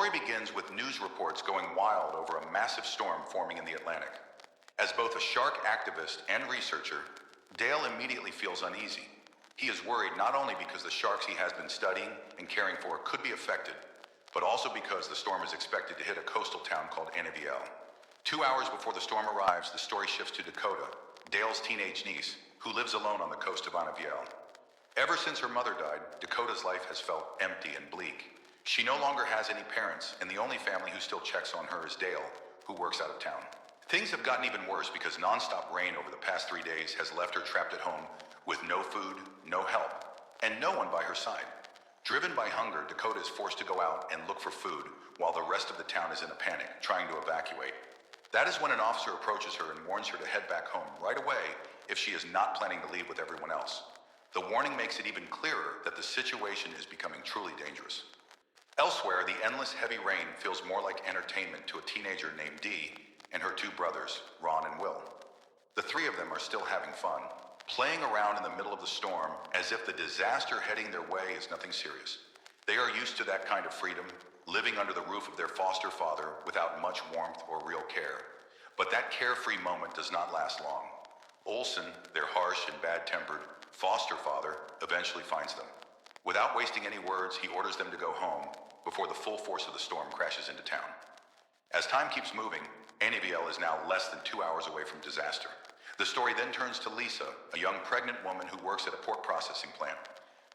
story begins with news reports going wild over a massive storm forming in the Atlantic. As both a shark activist and researcher, Dale immediately feels uneasy. He is worried not only because the sharks he has been studying and caring for could be affected, but also because the storm is expected to hit a coastal town called Aniviel. 2 hours before the storm arrives, the story shifts to Dakota, Dale's teenage niece, who lives alone on the coast of Aniviel. Ever since her mother died, Dakota's life has felt empty and bleak. She no longer has any parents, and the only family who still checks on her is Dale, who works out of town. Things have gotten even worse because nonstop rain over the past 3 days has left her trapped at home with no food, no help, and no one by her side. Driven by hunger, Dakota is forced to go out and look for food while the rest of the town is in a panic, trying to evacuate. That is when an officer approaches her and warns her to head back home right away if she is not planning to leave with everyone else. The warning makes it even clearer that the situation is becoming truly dangerous. Elsewhere, the endless heavy rain feels more like entertainment to a teenager named Dee and her 2 brothers, Ron and Will. The 3 of them are still having fun, playing around in the middle of the storm as if the disaster heading their way is nothing serious. They are used to that kind of freedom, living under the roof of their foster father without much warmth or real care. But that carefree moment does not last long. Olson, their harsh and bad-tempered foster father, eventually finds them. Without wasting any words, he orders them to go home before the full force of the storm crashes into town. As time keeps moving, Aniviel is now less than 2 hours away from disaster. The story then turns to Lisa, a young pregnant woman who works at a pork processing plant.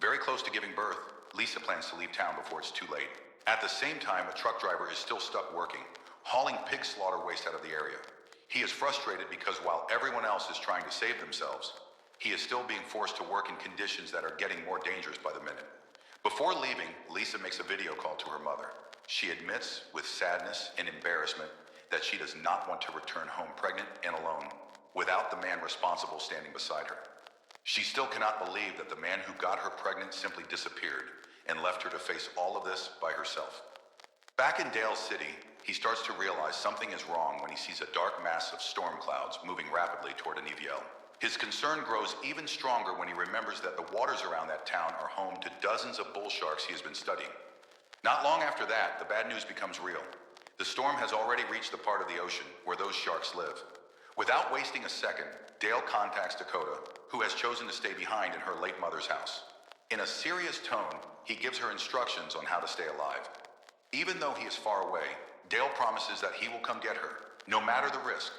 Very close to giving birth, Lisa plans to leave town before it's too late. At the same time, a truck driver is still stuck working, hauling pig slaughter waste out of the area. He is frustrated because while everyone else is trying to save themselves, he is still being forced to work in conditions that are getting more dangerous by the minute. Before leaving, Lisa makes a video call to her mother. She admits, with sadness and embarrassment, that she does not want to return home pregnant and alone, without the man responsible standing beside her. She still cannot believe that the man who got her pregnant simply disappeared and left her to face all of this by herself. Back in Dale City, he starts to realize something is wrong when he sees a dark mass of storm clouds moving rapidly toward Aniviel. His concern grows even stronger when he remembers that the waters around that town are home to dozens of bull sharks he has been studying. Not long after that, the bad news becomes real. The storm has already reached the part of the ocean where those sharks live. Without wasting a second, Dale contacts Dakota, who has chosen to stay behind in her late mother's house. In a serious tone, he gives her instructions on how to stay alive. Even though he is far away, Dale promises that he will come get her, no matter the risk.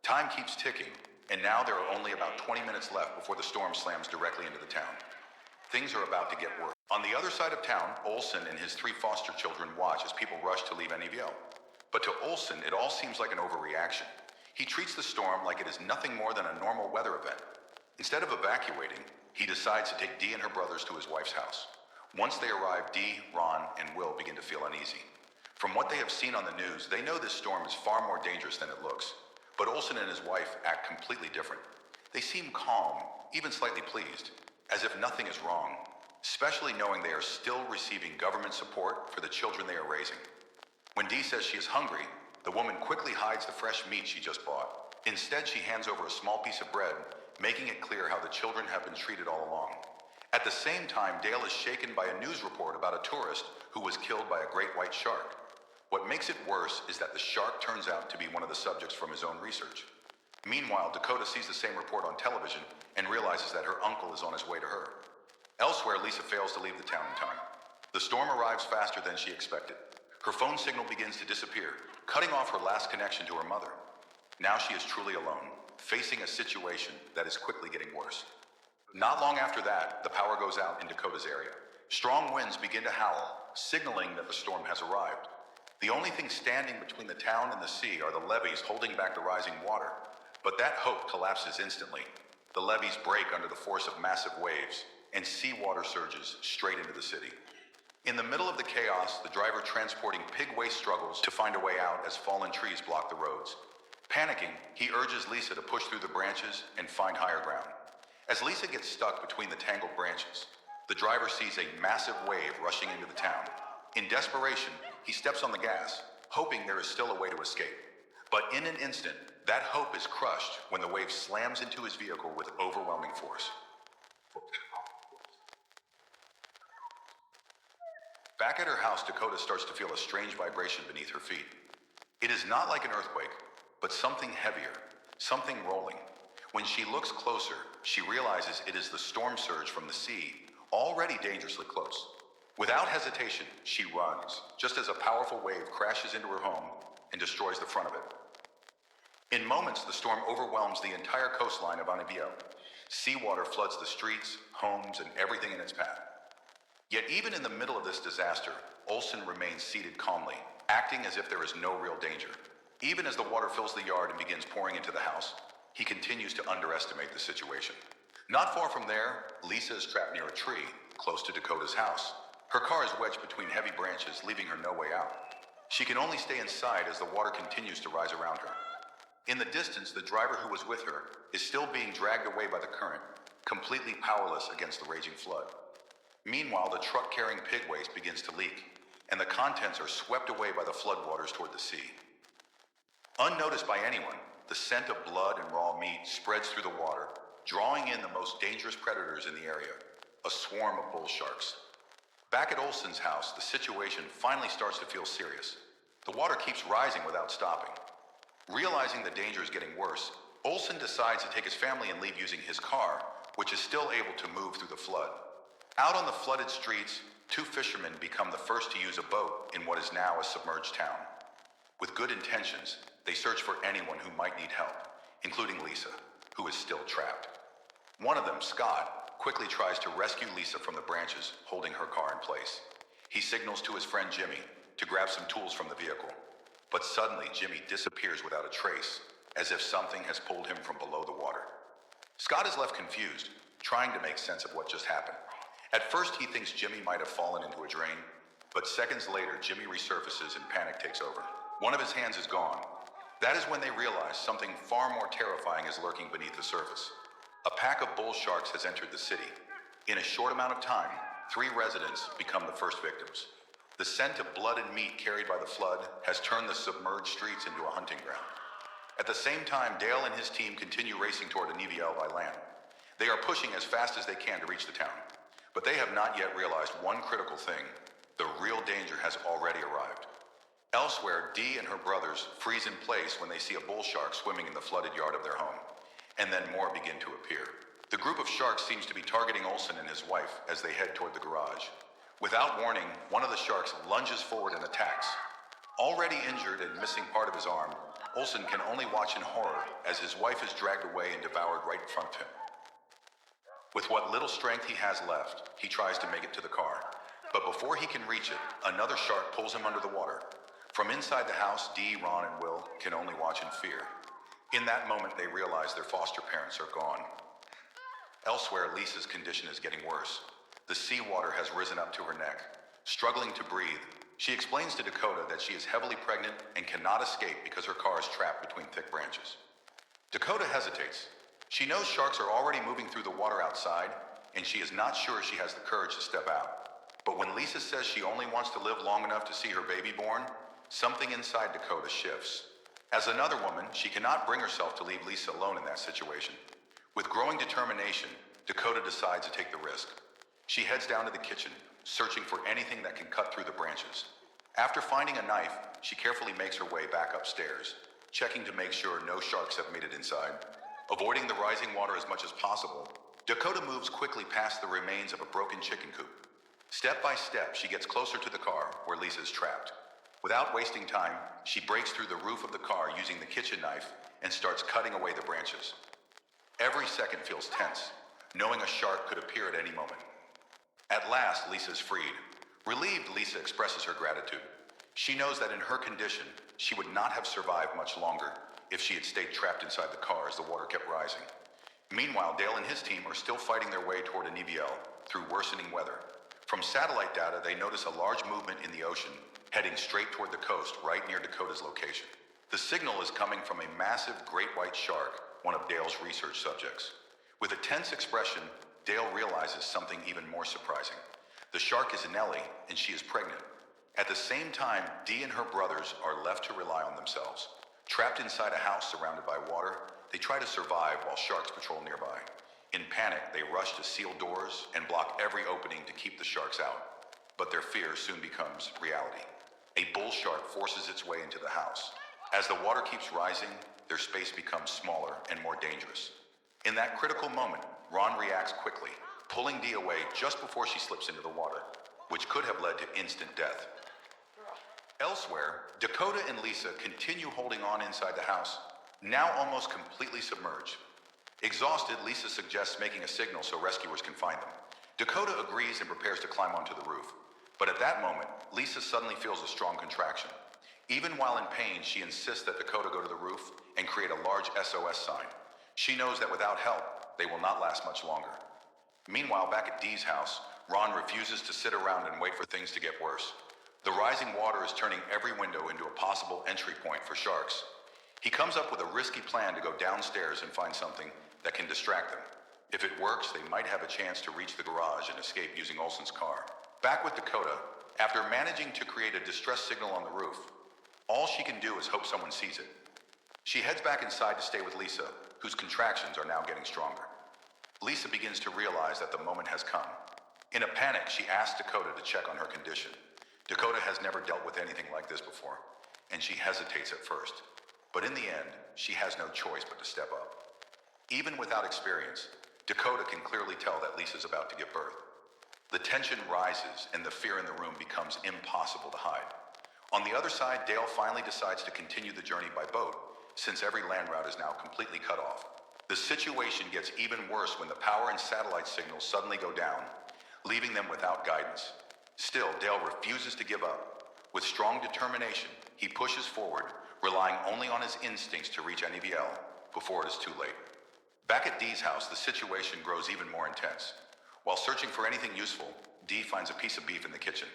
Time keeps ticking, and now there are only about 20 minutes left before the storm slams directly into the town. Things are about to get worse. On the other side of town, Olson and his 3 foster children watch as people rush to leave Aniviel. But to Olson, it all seems like an overreaction. He treats the storm like it is nothing more than a normal weather event. Instead of evacuating, he decides to take Dee and her brothers to his wife's house. Once they arrive, Dee, Ron, and Will begin to feel uneasy. From what they have seen on the news, they know this storm is far more dangerous than it looks. But Olson and his wife act completely different. They seem calm, even slightly pleased, as if nothing is wrong, especially knowing they are still receiving government support for the children they are raising. When Dee says she is hungry, the woman quickly hides the fresh meat she just bought. Instead, she hands over a small piece of bread, making it clear how the children have been treated all along. At the same time, Dale is shaken by a news report about a tourist who was killed by a great white shark. What makes it worse is that the shark turns out to be one of the subjects from his own research. Meanwhile, Dakota sees the same report on television and realizes that her uncle is on his way to her. Elsewhere, Lisa fails to leave the town in time. The storm arrives faster than she expected. Her phone signal begins to disappear, cutting off her last connection to her mother. Now she is truly alone, facing a situation that is quickly getting worse. Not long after that, the power goes out in Dakota's area. Strong winds begin to howl, signaling that the storm has arrived. The only thing standing between the town and the sea are the levees holding back the rising water. But that hope collapses instantly. The levees break under the force of massive waves, and seawater surges straight into the city. In the middle of the chaos, the driver transporting pig waste struggles to find a way out as fallen trees block the roads. Panicking, he urges Lisa to push through the branches and find higher ground. As Lisa gets stuck between the tangled branches, the driver sees a massive wave rushing into the town. In desperation, he steps on the gas, hoping there is still a way to escape. But in an instant, that hope is crushed when the wave slams into his vehicle with overwhelming force. Back at her house, Dakota starts to feel a strange vibration beneath her feet. It is not like an earthquake, but something heavier, something rolling. When she looks closer, she realizes it is the storm surge from the sea, already dangerously close. Without hesitation, she runs, just as a powerful wave crashes into her home and destroys the front of it. In moments, the storm overwhelms the entire coastline of Anibiel. Seawater floods the streets, homes, and everything in its path. Yet even in the middle of this disaster, Olsen remains seated calmly, acting as if there is no real danger. Even as the water fills the yard and begins pouring into the house, he continues to underestimate the situation. Not far from there, Lisa is trapped near a tree, close to Dakota's house. Her car is wedged between heavy branches, leaving her no way out. She can only stay inside as the water continues to rise around her. In the distance, the driver who was with her is still being dragged away by the current, completely powerless against the raging flood. Meanwhile, the truck carrying pig waste begins to leak, and the contents are swept away by the floodwaters toward the sea. Unnoticed by anyone, the scent of blood and raw meat spreads through the water, drawing in the most dangerous predators in the area, a swarm of bull sharks. Back at Olsen's house, the situation finally starts to feel serious. The water keeps rising without stopping. Realizing the danger is getting worse, Olsen decides to take his family and leave using his car, which is still able to move through the flood. Out on the flooded streets, two fishermen become the first to use a boat in what is now a submerged town. With good intentions, they search for anyone who might need help, including Lisa, who is still trapped. One of them, Scott, quickly tries to rescue Lisa from the branches, holding her car in place. He signals to his friend Jimmy to grab some tools from the vehicle. But suddenly, Jimmy disappears without a trace, as if something has pulled him from below the water. Scott is left confused, trying to make sense of what just happened. At first, he thinks Jimmy might have fallen into a drain, but seconds later, Jimmy resurfaces and panic takes over. One of his hands is gone. That is when they realize something far more terrifying is lurking beneath the surface. A pack of bull sharks has entered the city. In a short amount of time, 3 residents become the first victims. The scent of blood and meat carried by the flood has turned the submerged streets into a hunting ground. At the same time, Dale and his team continue racing toward Aniviel by land. They are pushing as fast as they can to reach the town. But they have not yet realized one critical thing. The real danger has already arrived. Elsewhere, Dee and her brothers freeze in place when they see a bull shark swimming in the flooded yard of their home. And then more begin to appear. The group of sharks seems to be targeting Olsen and his wife as they head toward the garage. Without warning, one of the sharks lunges forward and attacks. Already injured and missing part of his arm, Olsen can only watch in horror as his wife is dragged away and devoured right in front of him. With what little strength he has left, he tries to make it to the car. But before he can reach it, another shark pulls him under the water. From inside the house, Dee, Ron, and Will can only watch in fear. In that moment, they realize their foster parents are gone. Elsewhere, Lisa's condition is getting worse. The seawater has risen up to her neck. Struggling to breathe, she explains to Dakota that she is heavily pregnant and cannot escape because her car is trapped between thick branches. Dakota hesitates. She knows sharks are already moving through the water outside, and she is not sure she has the courage to step out. But when Lisa says she only wants to live long enough to see her baby born, something inside Dakota shifts. As another woman, she cannot bring herself to leave Lisa alone in that situation. With growing determination, Dakota decides to take the risk. She heads down to the kitchen, searching for anything that can cut through the branches. After finding a knife, she carefully makes her way back upstairs, checking to make sure no sharks have made it inside. Avoiding the rising water as much as possible, Dakota moves quickly past the remains of a broken chicken coop. Step by step, she gets closer to the car where Lisa is trapped. Without wasting time, she breaks through the roof of the car using the kitchen knife and starts cutting away the branches. Every second feels tense, knowing a shark could appear at any moment. At last, Lisa is freed. Relieved, Lisa expresses her gratitude. She knows that in her condition, she would not have survived much longer if she had stayed trapped inside the car as the water kept rising. Meanwhile, Dale and his team are still fighting their way toward Aniviel through worsening weather. From satellite data, they notice a large movement in the ocean, heading straight toward the coast right near Dakota's location. The signal is coming from a massive great white shark, one of Dale's research subjects. With a tense expression, Dale realizes something even more surprising. The shark is Nellie, and she is pregnant. At the same time, Dee and her brothers are left to rely on themselves. Trapped inside a house surrounded by water, they try to survive while sharks patrol nearby. In panic, they rush to seal doors and block every opening to keep the sharks out. but their fear soon becomes reality. A bull shark forces its way into the house. As the water keeps rising, their space becomes smaller and more dangerous. In that critical moment, Ron reacts quickly, pulling Dee away just before she slips into the water, which could have led to instant death. Elsewhere, Dakota and Lisa continue holding on inside the house, now almost completely submerged. Exhausted, Lisa suggests making a signal so rescuers can find them. Dakota agrees and prepares to climb onto the roof. But at that moment, Lisa suddenly feels a strong contraction. Even while in pain, she insists that Dakota go to the roof and create a large SOS sign. She knows that without help, they will not last much longer. Meanwhile, back at Dee's house, Ron refuses to sit around and wait for things to get worse. The rising water is turning every window into a possible entry point for sharks. He comes up with a risky plan to go downstairs and find something that can distract them. If it works, they might have a chance to reach the garage and escape using Olsen's car. Back with Dakota, after managing to create a distress signal on the roof, all she can do is hope someone sees it. She heads back inside to stay with Lisa, whose contractions are now getting stronger. Lisa begins to realize that the moment has come. In a panic, she asks Dakota to check on her condition. Dakota has never dealt with anything like this before, and she hesitates at first. But in the end, she has no choice but to step up. Even without experience, Dakota can clearly tell that Lisa's about to give birth. The tension rises and the fear in the room becomes impossible to hide. On the other side, Dale finally decides to continue the journey by boat, since every land route is now completely cut off. The situation gets even worse when the power and satellite signals suddenly go down, leaving them without guidance. Still, Dale refuses to give up. With strong determination, he pushes forward, relying only on his instincts to reach NEVL before it is too late. Back at Dee's house, the situation grows even more intense. While searching for anything useful, Dee finds a piece of beef in the kitchen.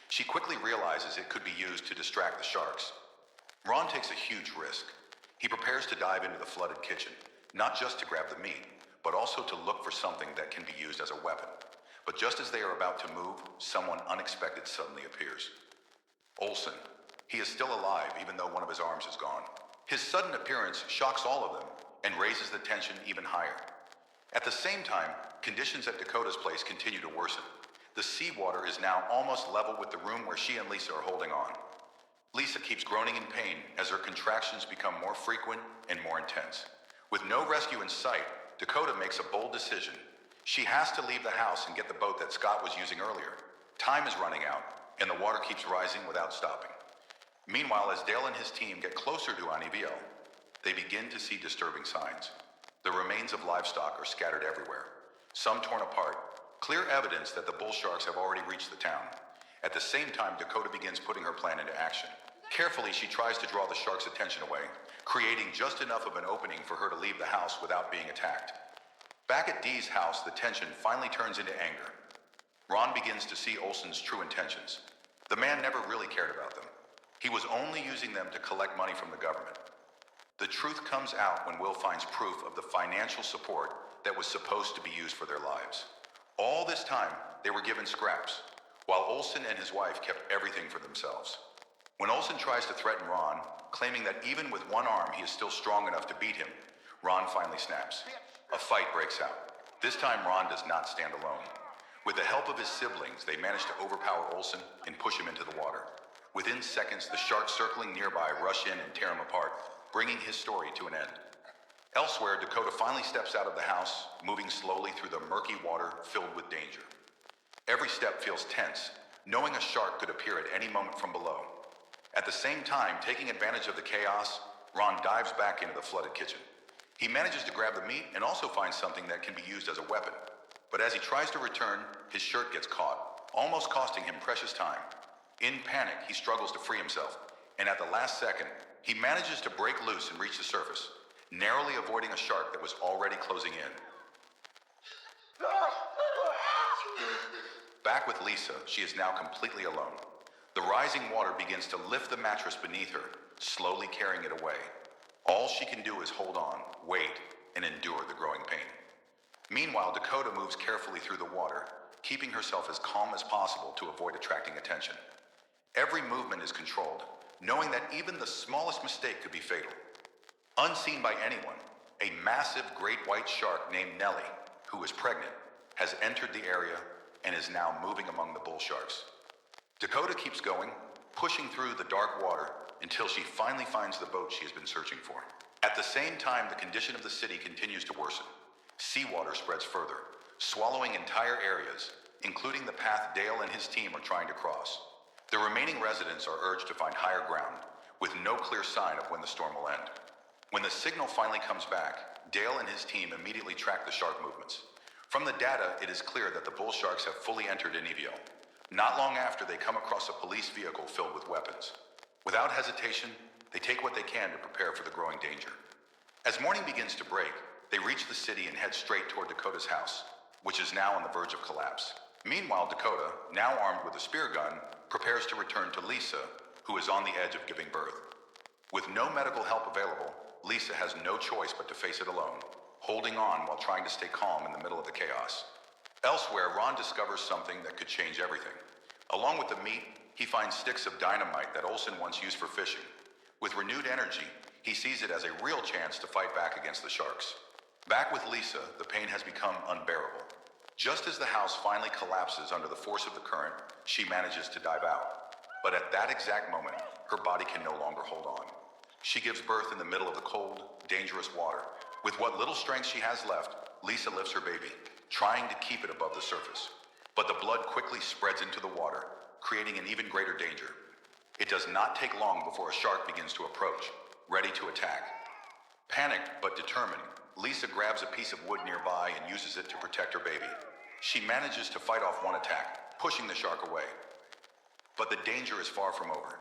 She quickly realizes it could be used to distract the sharks. Ron takes a huge risk. He prepares to dive into the flooded kitchen, not just to grab the meat, but also to look for something that can be used as a weapon. But just as they are about to move, someone unexpected suddenly appears. Olsen. He is still alive, even though one of his arms is gone. His sudden appearance shocks all of them and raises the tension even higher. At the same time, conditions at Dakota's place continue to worsen. The seawater is now almost level with the room where she and Lisa are holding on. Lisa keeps groaning in pain as her contractions become more frequent and more intense. With no rescue in sight, Dakota makes a bold decision. She has to leave the house and get the boat that Scott was using earlier. Time is running out, and the water keeps rising without stopping. Meanwhile, as Dale and his team get closer to Aniviel, they begin to see disturbing signs. The remains of livestock are scattered everywhere, some torn apart, clear evidence that the bull sharks have already reached the town. At the same time, Dakota begins putting her plan into action. Carefully, she tries to draw the sharks' attention away, creating just enough of an opening for her to leave the house without being attacked. Back at Dee's house, the tension finally turns into anger. Ron begins to see Olsen's true intentions. The man never really cared about them. He was only using them to collect money from the government. The truth comes out when Will finds proof of the financial support that was supposed to be used for their lives. All this time, they were given scraps, while Olsen and his wife kept everything for themselves. When Olsen tries to threaten Ron, claiming that even with one arm he is still strong enough to beat him, Ron finally snaps. A fight breaks out. This time Ron does not stand alone. With the help of his siblings, they manage to overpower Olsen and push him into the water. Within seconds, the sharks circling nearby rush in and tear him apart, bringing his story to an end. Elsewhere, Dakota finally steps out of the house, moving slowly through the murky water filled with danger. Every step feels tense, knowing a shark could appear at any moment from below. At the same time, taking advantage of the chaos, Ron dives back into the flooded kitchen. He manages to grab the meat and also finds something that can be used as a weapon. But as he tries to return, his shirt gets caught, almost costing him precious time. In panic, he struggles to free himself, and at the last second, he manages to break loose and reach the surface, narrowly avoiding a shark that was already closing in. Back with Lisa, she is now completely alone. The rising water begins to lift the mattress beneath her, slowly carrying it away. All she can do is hold on, wait, and endure the growing pain. Meanwhile, Dakota moves carefully through the water, keeping herself as calm as possible to avoid attracting attention. Every movement is controlled, knowing that even the smallest mistake could be fatal. Unseen by anyone, a massive great white shark named Nellie, who is pregnant, has entered the area and is now moving among the bull sharks. Dakota keeps going, pushing through the dark water until she finally finds the boat she has been searching for. At the same time, the condition of the city continues to worsen. Seawater spreads further, swallowing entire areas, including the path Dale and his team are trying to cross. The remaining residents are urged to find higher ground, with no clear sign of when the storm will end. When the signal finally comes back, Dale and his team immediately track the shark movements. From the data, it is clear that the bull sharks have fully entered Inivio. Not long after, they come across a police vehicle filled with weapons. Without hesitation, they take what they can to prepare for the growing danger. As morning begins to break, they reach the city and head straight toward Dakota's house, which is now on the verge of collapse. Meanwhile, Dakota, now armed with a spear gun, prepares to return to Lisa, who is on the edge of giving birth. With no medical help available, Lisa has no choice but to face it alone, holding on while trying to stay calm in the middle of the chaos. Elsewhere, Ron discovers something that could change everything. Along with the meat, he finds sticks of dynamite that Olsen once used for fishing. With renewed energy, he sees it as a real chance to fight back against the sharks. Back with Lisa, the pain has become unbearable. Just as the house finally collapses under the force of the current, she manages to dive out. But at that exact moment, her body can no longer hold on. She gives birth in the middle of the cold, dangerous water. With what little strength she has left, Lisa lifts her baby, trying to keep it above the surface. But the blood quickly spreads into the water, creating an even greater danger. It does not take long before a shark begins to approach, ready to attack. Panicked but determined, Lisa grabs a piece of wood nearby and uses it to protect her baby. She manages to fight off one attack, pushing the shark away. But the danger is far from over.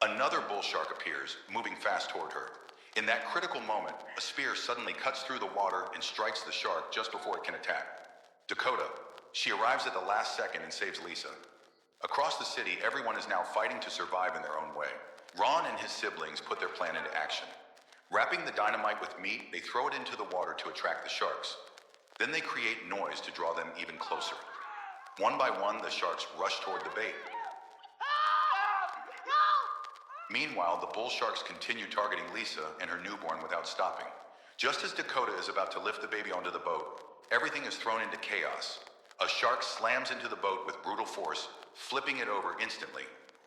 Another bull shark appears, moving fast toward her. In that critical moment, a spear suddenly cuts through the water and strikes the shark just before it can attack. Dakota, she arrives at the last second and saves Lisa. Across the city, everyone is now fighting to survive in their own way. Ron and his siblings put their plan into action. Wrapping the dynamite with meat, they throw it into the water to attract the sharks. Then they create noise to draw them even closer. One by one, the sharks rush toward the bait. Meanwhile, the bull sharks continue targeting Lisa and her newborn without stopping. Just as Dakota is about to lift the baby onto the boat, everything is thrown into chaos. A shark slams into the boat with brutal force, flipping it over instantly.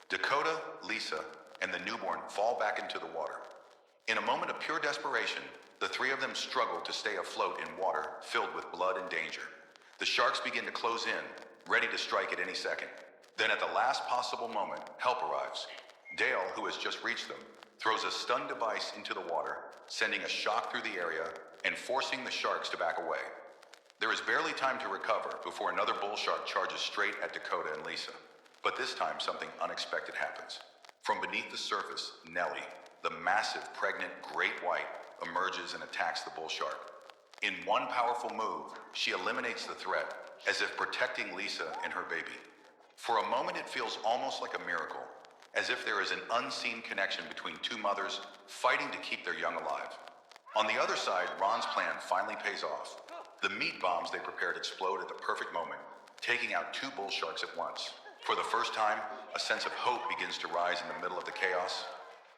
Dakota, Lisa, and the newborn fall back into the water. In a moment of pure desperation, the three of them struggle to stay afloat in water filled with blood and danger. The sharks begin to close in, ready to strike at any second. Then at the last possible moment, help arrives. Dale, who has just reached them, throws a stun device into the water, sending a shock through the area and forcing the sharks to back away. There is barely time to recover before another bull shark charges straight at Dakota and Lisa. But this time, something unexpected happens. From beneath the surface, Nellie, the massive, pregnant great white, emerges and attacks the bull shark. In one powerful move, she eliminates the threat, as if protecting Lisa and her baby. For a moment, it feels almost like a miracle, as if there is an unseen connection between two mothers fighting to keep their young alive. On the other side, Ron's plan finally pays off. The meat bombs they prepared explode at the perfect moment, taking out two bull sharks at once. For the first time, a sense of hope begins to rise in the middle of the chaos.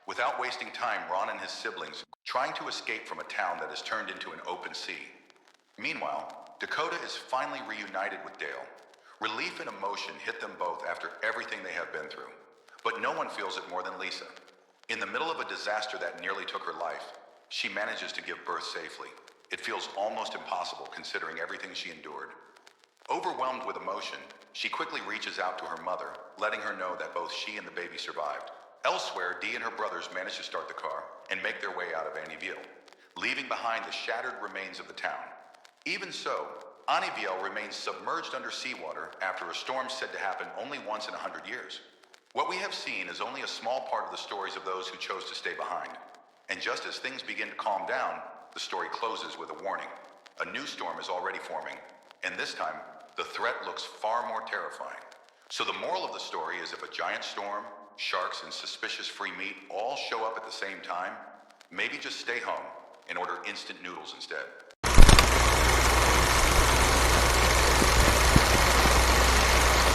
Without wasting time, Ron and his siblings trying to escape from a town that has turned into an open sea. Meanwhile, Dakota is finally reunited with Dale. Relief and emotion hit them both after everything they have been through. But no one feels it more than Lisa. In the middle of a disaster that nearly took her life, she manages to give birth safely. It feels almost impossible considering everything she endured. Overwhelmed with emotion, she quickly reaches out to her mother, letting her know that both she and the baby survived. Elsewhere, Dee and her brothers manage to start the car and make their way out of Anniville, leaving behind the shattered remains of the town. Even so, Anniville remains submerged under seawater after a storm said to happen only once in 100 years. What we have seen is only a small part of the stories of those who chose to stay behind. And just as things begin to calm down, the story closes with a warning. A new storm is already forming, and this time, the threat looks far more terrifying. So the moral of the story is if a giant storm, sharks, and suspicious free meat all show up at the same time, maybe just stay home and order instant noodles instead.